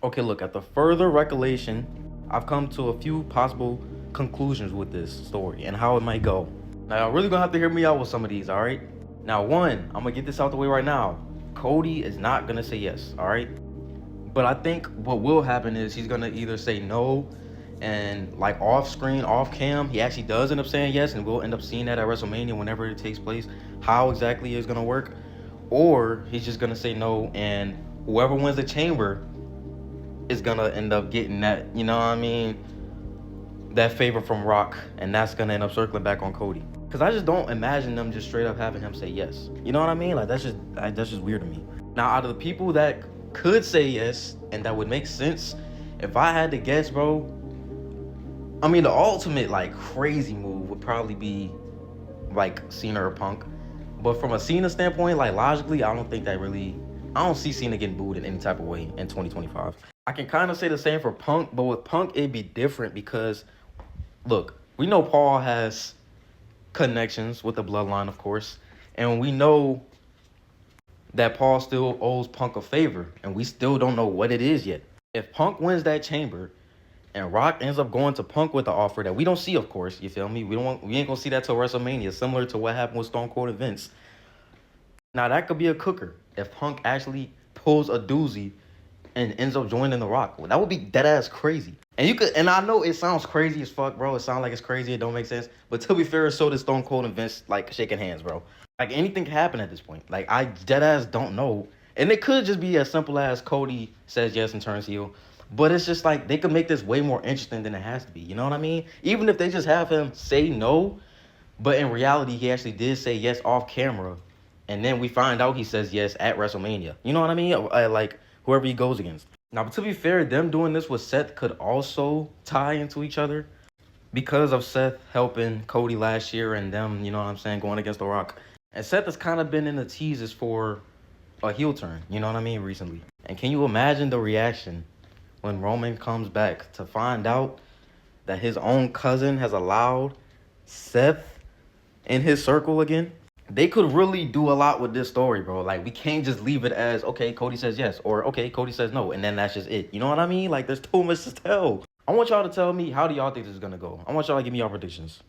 Okay, look, at the further recollection, I've come to a few possible conclusions with this story and how it might go. Now, y'all really gonna have to hear me out with some of these, all right? Now, one, I'm gonna get this out the way right now. Cody is not gonna say yes, all right? But I think what will happen is he's gonna either say no, and like off screen, off cam, he actually does end up saying yes, and we'll end up seeing that at WrestleMania whenever it takes place. How exactly it's gonna work, or he's just gonna say no, and whoever wins the chamber is gonna end up getting that, you know what I mean, that favor from Rock, and that's gonna end up circling back on Cody. Cause I just don't imagine them just straight up having him say yes. You know what I mean? Like that's just weird to me. Now, out of the people that could say yes and that would make sense, if I had to guess, bro, I mean the ultimate like crazy move would probably be like Cena or Punk. But from a Cena standpoint, like logically, I don't see Cena getting booed in any type of way in 2025. I can kind of say the same for Punk, but with Punk, it'd be different because, look, we know Paul has connections with the bloodline, of course, and we know that Paul still owes Punk a favor, and we still don't know what it is yet. If Punk wins that chamber, and Rock ends up going to Punk with the offer that we don't see, of course, you feel me? We ain't gonna see that till WrestleMania, similar to what happened with Stone Cold and Vince. Now that could be a cooker if Punk actually pulls a doozy and ends up joining The Rock. That would be dead ass crazy. And I know it sounds crazy as fuck, bro. It sounds like it's crazy. It don't make sense. But to be fair, so does Stone Cold and Vince like shaking hands, bro. Like anything can happen at this point. Like I dead ass don't know. And it could just be as simple as Cody says yes and turns heel. But it's just like they could make this way more interesting than it has to be. You know what I mean? Even if they just have him say no, but in reality he actually did say yes off camera, and then we find out he says yes at WrestleMania. You know what I mean? Like whoever he goes against. Now, but to be fair, them doing this with Seth could also tie into each other because of Seth helping Cody last year and them, you know what I'm saying, going against The Rock. And Seth has kind of been in the teases for a heel turn, you know what I mean, recently. And can you imagine the reaction when Roman comes back to find out that his own cousin has allowed Seth in his circle again? They could really do a lot with this story, bro. Like, we can't just leave it as, okay, Cody says yes, or okay, Cody says no, and then that's just it. You know what I mean? Like, there's too much to tell. I want y'all to tell me, how do y'all think this is gonna go? I want y'all to give me y'all predictions.